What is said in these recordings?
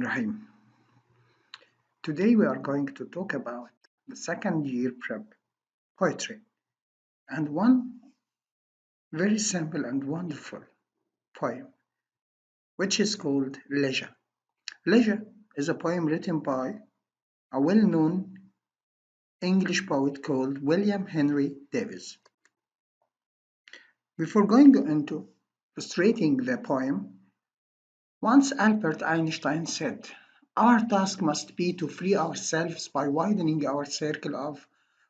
Rahim. Today we are going to talk about the second year prep poetry and one very simple and wonderful poem which is called Leisure. Leisure is a poem written by a well-known English poet called William Henry Davies. Before going into illustrating the poem, once Albert Einstein said, "Our task must be to free ourselves by widening our circle of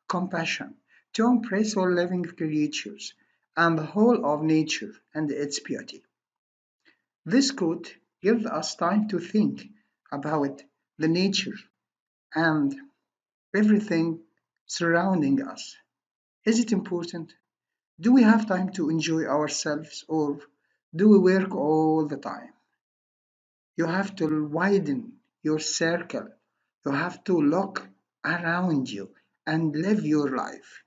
compassion, to embrace all living creatures and the whole of nature and its beauty." This quote gives us time to think about the nature and everything surrounding us. Is it important? Do we have time to enjoy ourselves or do we work all the time? You have to widen your circle. You have to look around you and live your life.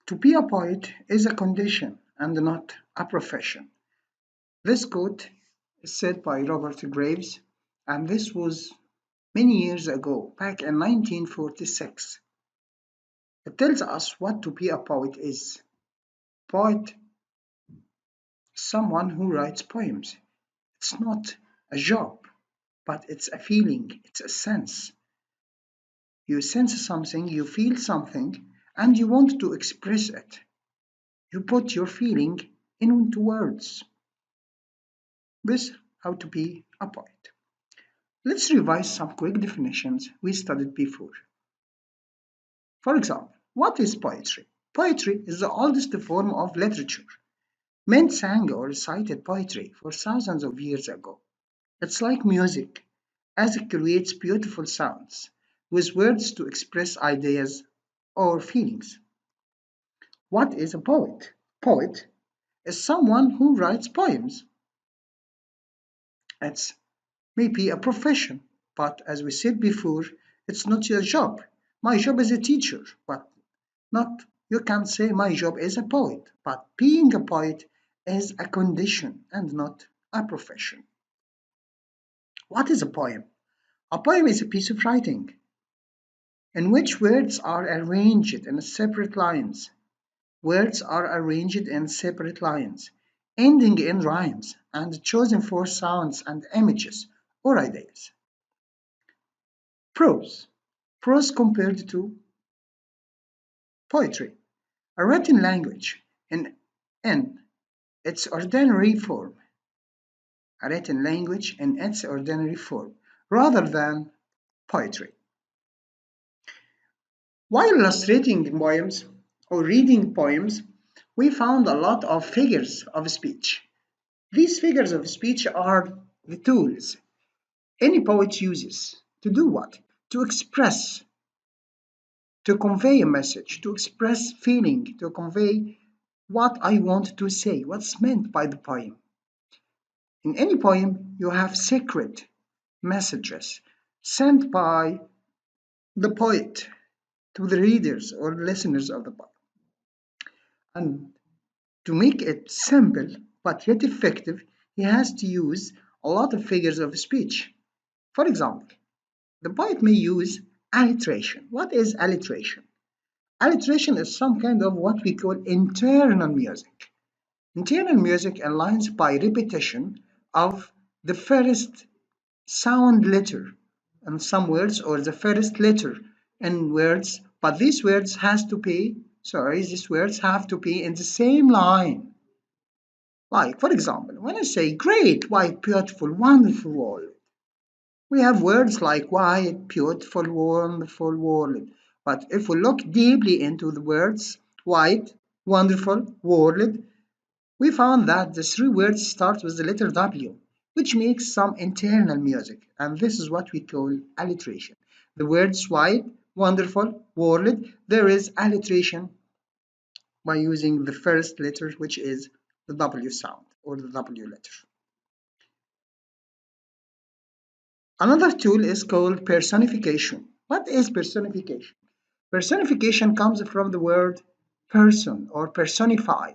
To be a poet is a condition and not a profession. This quote is said by Robert Graves, and this was many years ago, back in 1946. It tells us what to be a poet is. Poet is someone who writes poems. It's not a job, but it's a feeling, it's a sense. You sense something, you feel something, and you want to express it. You put your feeling into words. This how to be a poet. Let's revise some quick definitions we studied before. For example, what is poetry? Poetry is the oldest form of literature. Men sang or recited poetry for thousands of years ago. It's like music, as it creates beautiful sounds with words to express ideas or feelings. What is a poet? Poet is someone who writes poems. It's maybe a profession, but as we said before, it's not your job. My job is a teacher, but not you can say my job is a poet, but being a poet is a condition and not a profession. What is a poem? A poem is a piece of writing in which words are arranged in separate lines. Words are arranged in separate lines, ending in rhymes, and chosen for sounds and images or ideas. Prose. Prose compared to poetry. A written language in its ordinary form. A written language in its ordinary form, rather than poetry. While illustrating poems or reading poems, we found a lot of figures of speech. These figures of speech are the tools any poet uses to do what? To express, to convey a message, to express feeling, to convey what I want to say, what's meant by the poem. In any poem, you have secret messages sent by the poet to the readers or listeners of the poem. And to make it simple but yet effective, he has to use a lot of figures of speech. For example, the poet may use alliteration. What is alliteration? Alliteration is some kind of what we call internal music. Internal music aligns by repetition of the first sound letter in some words or the first letter in words, but these words have to be in the same line. Like, for example, when I say great, white, beautiful, wonderful world, we have words like white, beautiful, wonderful world. But if we look deeply into the words white, wonderful, world, we found that the three words start with the letter W, which makes some internal music, and this is what we call alliteration. The words white, wonderful, world, there is alliteration by using the first letter, which is the W sound or the W letter. Another tool is called personification. What is personification? Personification comes from the word person or personify.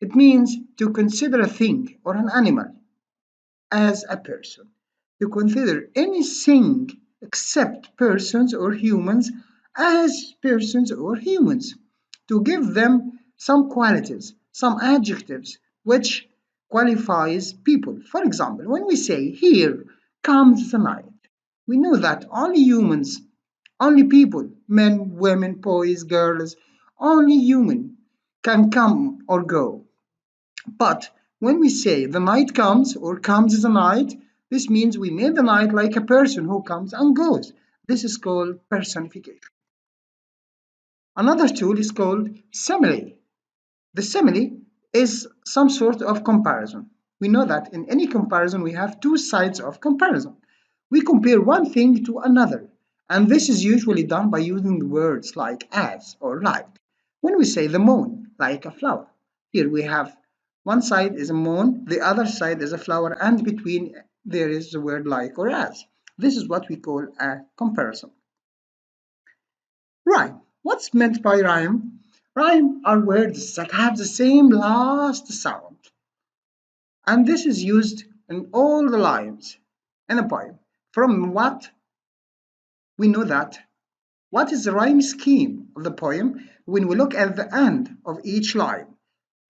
It means to consider a thing or an animal as a person, to consider anything except persons or humans as persons or humans, to give them some qualities, some adjectives which qualifies people. For example, when we say here comes the night, we know that only humans, only people, men, women, boys, girls, only human can come or go. But when we say the night comes or comes the night, this means we made the night like a person who comes and goes. This is called personification. Another tool is called simile. The simile is some sort of comparison. We know that in any comparison, we have two sides of comparison. We compare one thing to another, and this is usually done by using the words like as or like. When we say the moon, like a flower, here we have one side is a moon, the other side is a flower, and between there is the word like or as. This is what we call a comparison. Rhyme. What's meant by rhyme? Rhyme are words that have the same last sound, and this is used in all the lines in a poem. From what we know that. What is the rhyme scheme of the poem? When we look at the end of each line,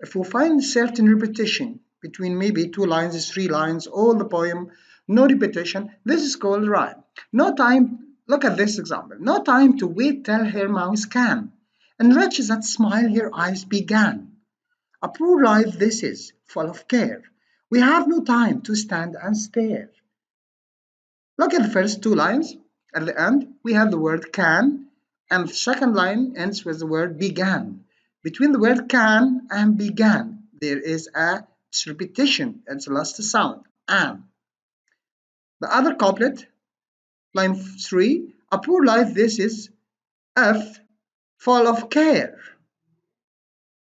if we find certain repetition between maybe two lines, three lines, all the poem, no repetition, this is called rhyme. No time, look at this example. No time to wait till her mouse can. Enrich that smile her eyes began. A poor life this is, full of care. We have no time to stand and stare. Look at the first two lines. At the end, we have the word can, and the second line ends with the word began. Between the word can and began, there is a repetition. It's a last sound, and. The other couplet, line 3, a poor life this is, F, full of care.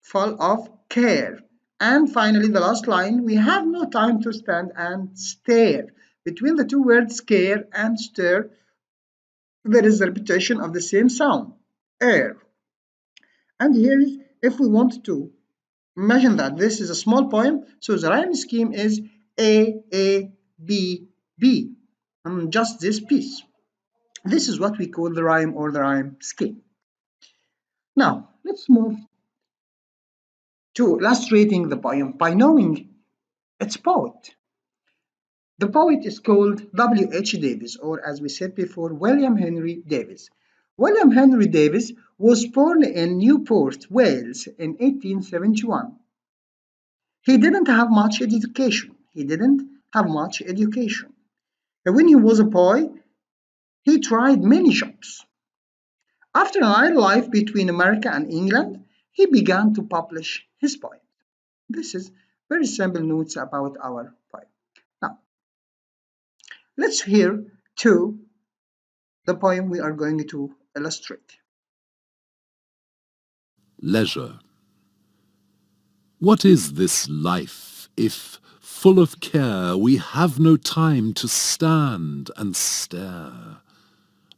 Full of care. And finally, the last line, we have no time to stand and stare. Between the two words care and stare, there is a repetition of the same sound, air. And here is, if we want to imagine that this is a small poem, so the rhyme scheme is A, B, B, and just this piece. This is what we call the rhyme or the rhyme scheme. Now, let's move to illustrating the poem by knowing its poet. The poet is called W.H. Davis, or as we said before, William Henry Davis. William Henry Davis was born in Newport, Wales in 1871. He didn't have much education. He didn't have much education. And when he was a boy, he tried many jobs. After an idle life between America and England, he began to publish his poems. This is very simple notes about our poem. Now, let's hear to the poem we are going to illustrate. Leisure. What is this life, if, full of care, we have no time to stand and stare?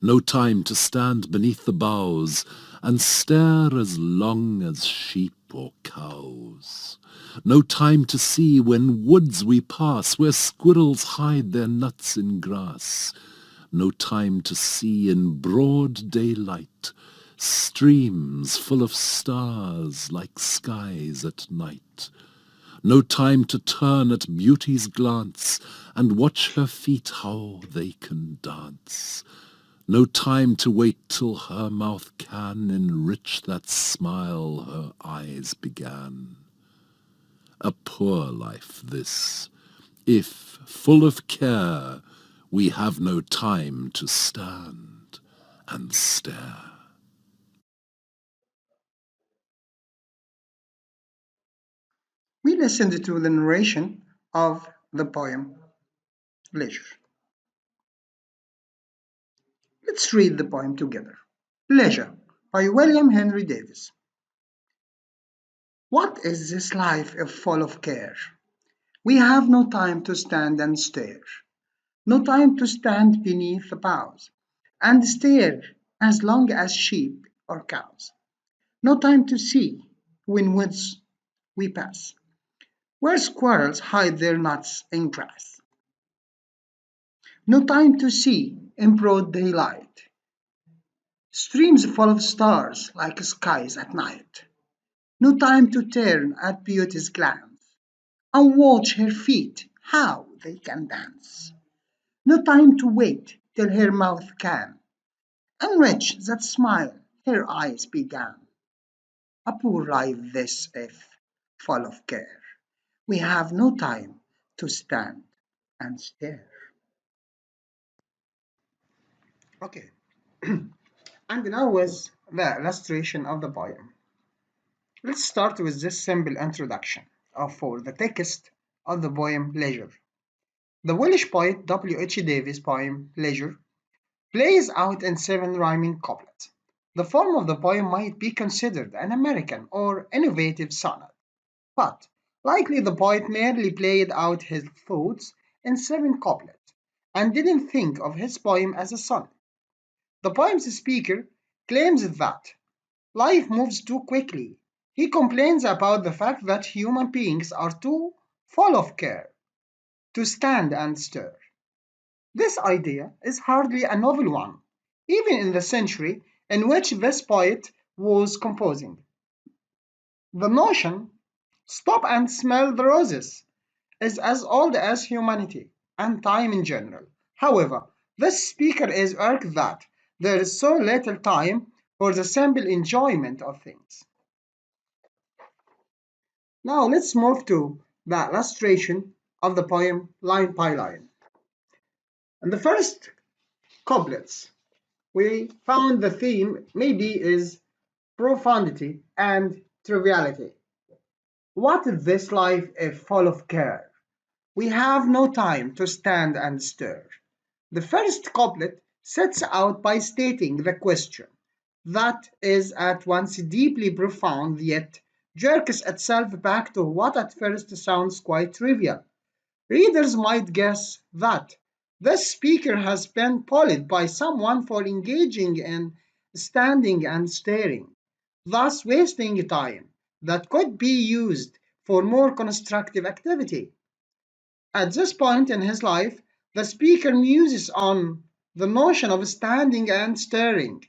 No time to stand beneath the boughs and stare as long as sheep or cows. No time to see when woods we pass, where squirrels hide their nuts in grass. No time to see in broad daylight streams full of stars like skies at night. No time to turn at beauty's glance and watch her feet how they can dance. No time to wait till her mouth can enrich that smile her eyes began. A poor life this, if, full of care, we have no time to stand and stare. We listened to the narration of the poem Leisure. Let's read the poem together. Leisure by William Henry Davis. What is this life if full of care? We have no time to stand and stare, no time to stand beneath the boughs and stare as long as sheep or cows, no time to see when woods we pass, where squirrels hide their nuts in grass. No time to see in broad daylight, streams full of stars like skies at night. No time to turn at beauty's glance and watch her feet how they can dance. No time to wait till her mouth can enrich that smile her eyes began. A poor life this if full of care. We have no time to stand and stare. Okay, and now with the illustration of the poem. Let's start with this simple introduction for the text of the poem Leisure. The Welsh poet W.H Davis' poem Leisure plays out in 7 rhyming couplets. The form of the poem might be considered an American or innovative sonnet, but likely the poet merely played out his thoughts in 7 couplets and didn't think of his poem as a sonnet. The poem's speaker claims that life moves too quickly. He complains about the fact that human beings are too full of care to stand and stir. This idea is hardly a novel one, even in the century in which this poet was composing. The notion, stop and smell the roses, is as old as humanity and time in general. However, this speaker is irked that there is so little time for the simple enjoyment of things. Now let's move to the illustration of the poem line by line. In the first couplets, we found the theme maybe is profundity and triviality. What is this life if full of care? We have no time to stand and stir. The first couplet sets out by stating the question that is at once deeply profound yet jerks itself back to what at first sounds quite trivial. Readers might guess that this speaker has been bullied by someone for engaging in standing and staring, thus wasting time that could be used for more constructive activity. At this point in his life, the speaker muses on the notion of standing and staring,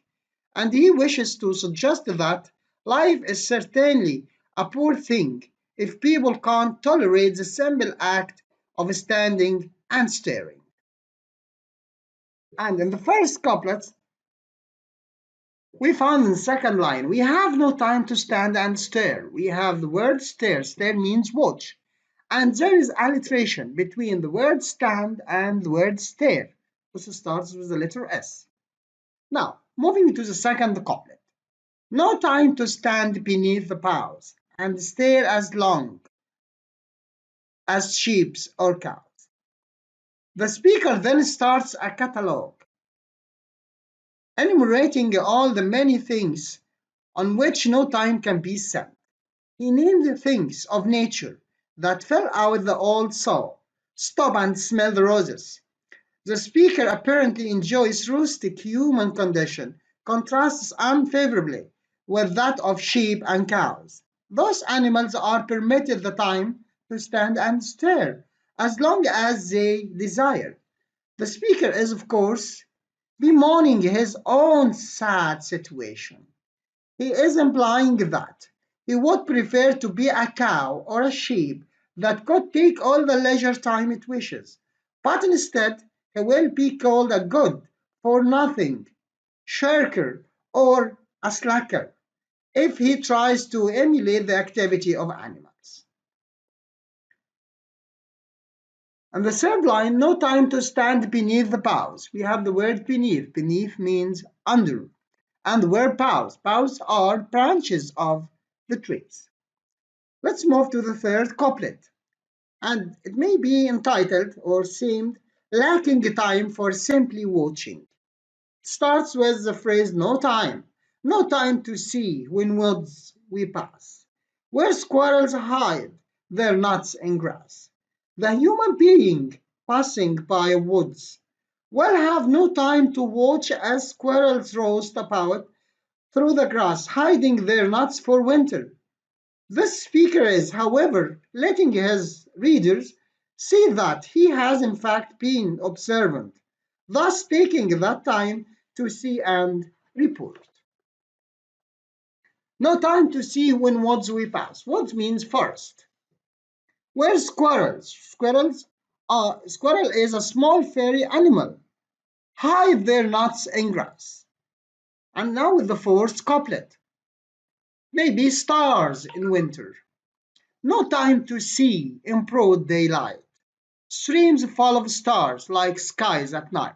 and he wishes to suggest that life is certainly a poor thing if people can't tolerate the simple act of standing and staring. And in the first couplet, we found in the second line, we have no time to stand and stare. We have the word stare. Stare means watch. And there is alliteration between the word stand and the word stare, which starts with the letter S. Now, moving to the second couplet. No time to stand beneath the boughs and stare as long as sheep or cows. The speaker then starts a catalogue, enumerating all the many things on which no time can be set. He named the things of nature that fell out the old saw. Stop and smell the roses. The speaker apparently enjoys rustic human condition, contrasts unfavorably with that of sheep and cows. Those animals are permitted the time to stand and stare as long as they desire. The speaker is, of course, bemoaning his own sad situation. He is implying that he would prefer to be a cow or a sheep that could take all the leisure time it wishes, but instead he will be called a good for nothing, shirker, or a slacker if he tries to emulate the activity of animals. And the third line, no time to stand beneath the boughs. We have the word beneath. Beneath means under. And the word boughs. Boughs are branches of the trees. Let's move to the third couplet. And it may be entitled or seemed lacking time for simply watching. It starts with the phrase no time to see when woods we pass, where squirrels hide their nuts in grass. The human being passing by woods will have no time to watch as squirrels roast about through the grass, hiding their nuts for winter. This speaker is, however, letting his readers see that he has in fact been observant thus taking that time to see and report. No time to see when woods we pass. Woods means forest. Where's squirrels? Squirrel is a small fairy animal. Hide their nuts in grass. And now with the fourth couplet. Maybe stars in winter. No time to see in broad daylight. Streams full of stars like skies at night.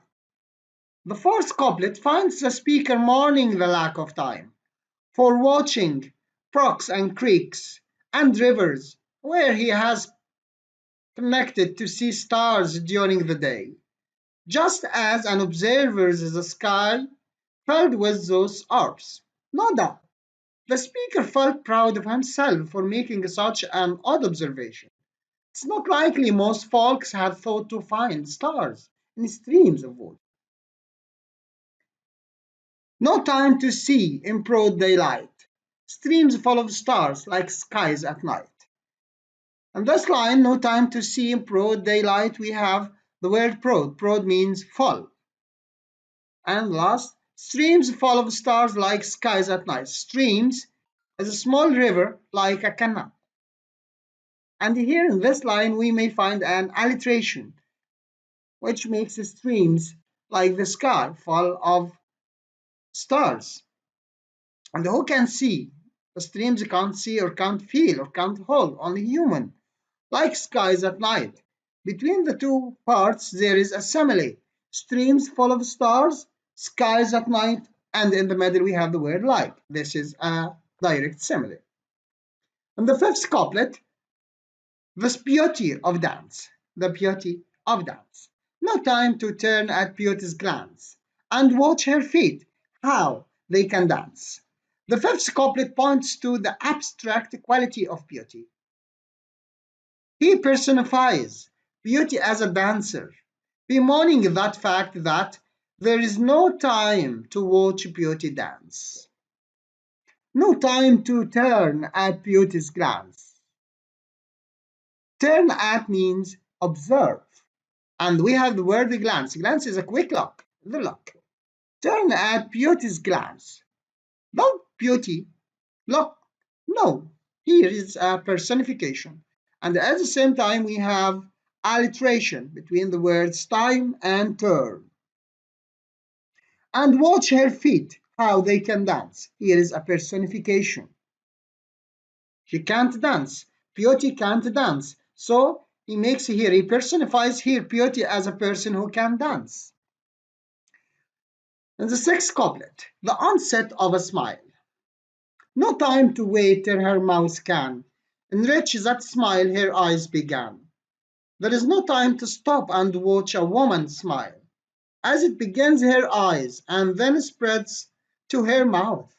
The fourth couplet finds the speaker mourning the lack of time for watching brooks and creeks and rivers where he has connected to see stars during the day, just as an observer sees the sky filled with those orbs. No doubt, the speaker felt proud of himself for making such an odd observation. It's not likely most folks had thought to find stars in streams of water. No time to see in broad daylight, streams full of stars like skies at night. And this line, no time to see in broad daylight, we have the word broad. Broad means full. And last, streams full of stars like skies at night. Streams is a small river like a canal. And here in this line, we may find an alliteration, which makes the streams like the sky full of stars. And who can see? The streams can't see or can't feel or can't hold, only human. Like skies at night. Between the two parts, there is a simile. Streams full of stars, skies at night, and in the middle we have the word like. This is a direct simile. And the fifth couplet, the beauty of dance. The beauty of dance. No time to turn at beauty's glance and watch her feet, how they can dance. The fifth couplet points to the abstract quality of beauty. He personifies beauty as a dancer, bemoaning that fact that there is no time to watch beauty dance, no time to turn at beauty's glance. Turn at means observe, and we have the word glance. Glance is a quick look, the look. Turn at beauty's glance. Not beauty, look. No, here is a personification. And at the same time, we have alliteration between the words time and turn. And watch her feet, how they can dance. Here is a personification. She can't dance. Beauty can't dance. So he personifies here beauty as a person who can dance. And the sixth couplet, the onset of a smile. No time to wait till her mouth can enrich that smile her eyes began. There is no time to stop and watch a woman smile, as it begins her eyes and then spreads to her mouth.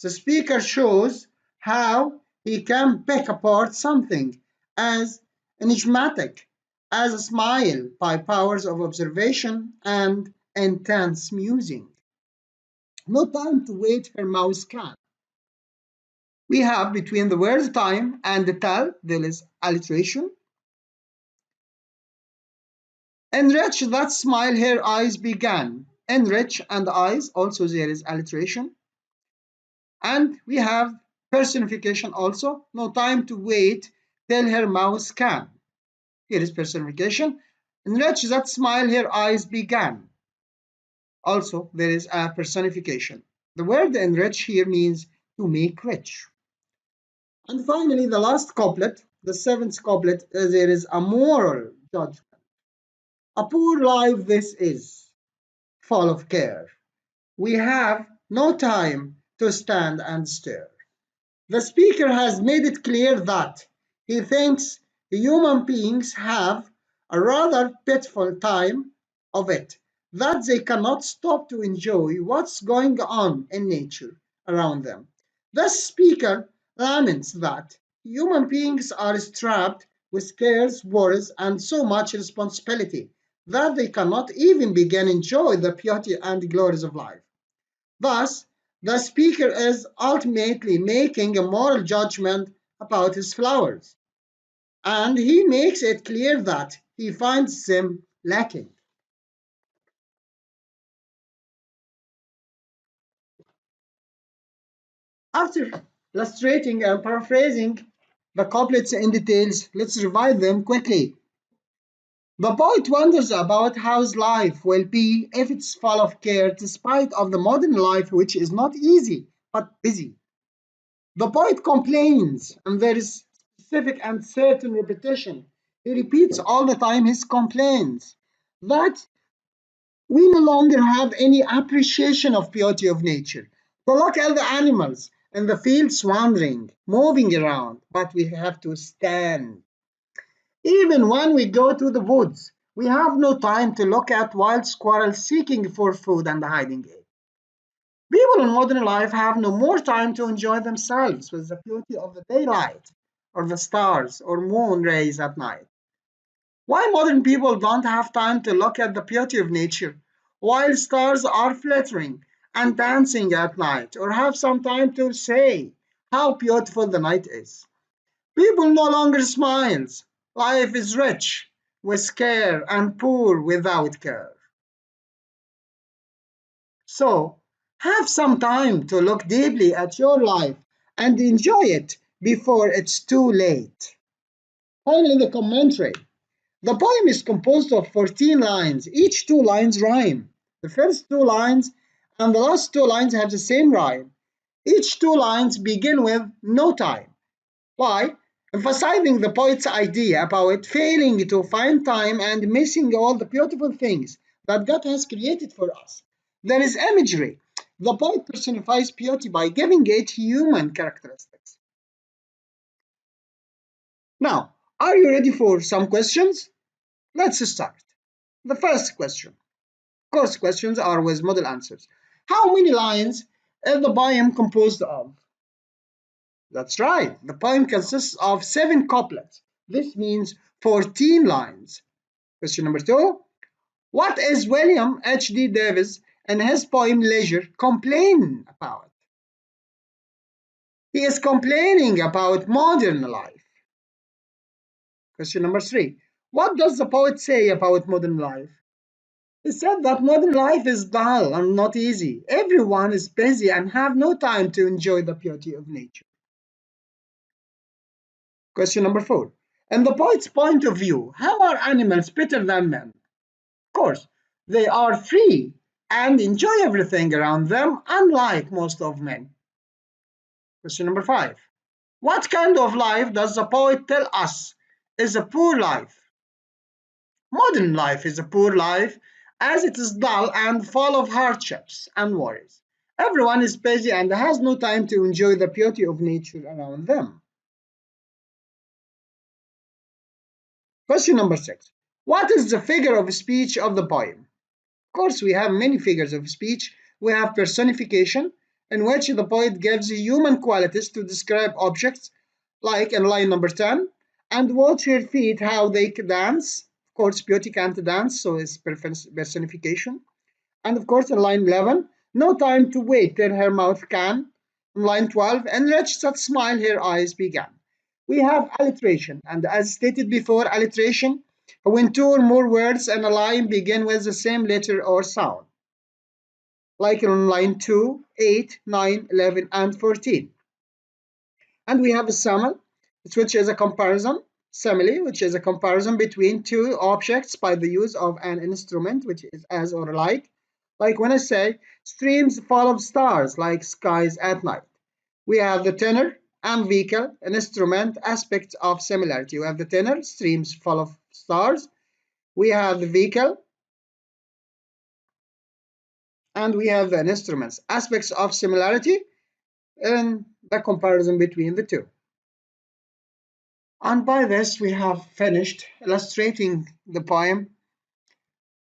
The speaker shows how he can pick apart something as enigmatic as a smile by powers of observation and intense musing. No time to wait her mouth can. We have between the word time and the tell, there is alliteration. Enrich that smile her eyes began. Enrich and eyes, also there is alliteration. And we have personification also. No time to wait till her mouth can. Here is personification. Enrich that smile her eyes began. Also, there is a personification. The word enrich here means to make rich. And finally, the last couplet, the seventh couplet, there is a moral judgment. A poor life this is, full of care. We have no time to stand and stare. The speaker has made it clear that he thinks human beings have a rather pitiful time of it, that they cannot stop to enjoy what's going on in nature around them. The speaker laments that human beings are strapped with cares, worries, and so much responsibility that they cannot even begin to enjoy the beauty and glories of life. Thus, the speaker is ultimately making a moral judgment about his flowers, and he makes it clear that he finds them lacking. After illustrating and paraphrasing the couplets in details, let's revise them quickly. The poet wonders about how his life will be if it's full of care, despite of the modern life, which is not easy but busy. The poet complains, and there is specific and certain repetition. He repeats all the time his complaints that we no longer have any appreciation of beauty of nature. So look at the animals in the fields wandering, moving around, but we have to stand. Even when we go to the woods, we have no time to look at wild squirrels seeking for food and hiding it. People in modern life have no more time to enjoy themselves with the beauty of the daylight, or the stars, or moon rays at night. Why modern people don't have time to look at the beauty of nature while stars are flittering and dancing at night, or have some time to say how beautiful the night is? People no longer smiles. Life is rich with care and poor without care. So, have some time to look deeply at your life and enjoy it before it's too late. Finally, the commentary. The poem is composed of 14 lines. Each two lines rhyme. The first two lines and the last two lines have the same rhyme. Each two lines begin with no time. Why? Emphasizing the poet's idea about failing to find time and missing all the beautiful things that God has created for us. There is imagery. The poet personifies beauty by giving it human characteristics. Now, are you ready for some questions? Let's start. The first question. Of course, questions are with model answers. How many lines is the poem composed of? That's right. The poem consists of 7 couplets. This means 14 lines. Question number 2. What is W.H D Davis in his poem Leisure complain about? He is complaining about modern life. Question number 3. What does the poet say about modern life? He said that modern life is dull and not easy. Everyone is busy and have no time to enjoy the beauty of nature. Question number 4. In the poet's point of view, how are animals better than men? Of course, they are free and enjoy everything around them, unlike most of men. Question number 5. What kind of life does the poet tell us is a poor life? Modern life is a poor life as it is dull and full of hardships and worries. Everyone is busy and has no time to enjoy the beauty of nature around them. Question number 6. What is the figure of speech of the poem? Of course, we have many figures of speech. We have personification, in which the poet gives human qualities to describe objects, like in line number 10, and watch her feet how they dance. Of course, beauty can't dance, so it's personification. And of course, in line 11, no time to wait till her mouth can. In line 12, enrich that smile her eyes began. We have alliteration, and as stated before, alliteration when two or more words in a line begin with the same letter or sound, like in line 2, 8, 9, 11, and 14. And we have a simile, which is a comparison, simile, which is a comparison between two objects by the use of an instrument, which is as or like when I say streams full of stars, like skies at night. We have the tenor and vehicle, an instrument, aspects of similarity. We have the tenor, streams full of stars. We have the vehicle, and we have the instruments, aspects of similarity in the comparison between the two. And by this, we have finished illustrating the poem.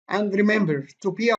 And remember, to be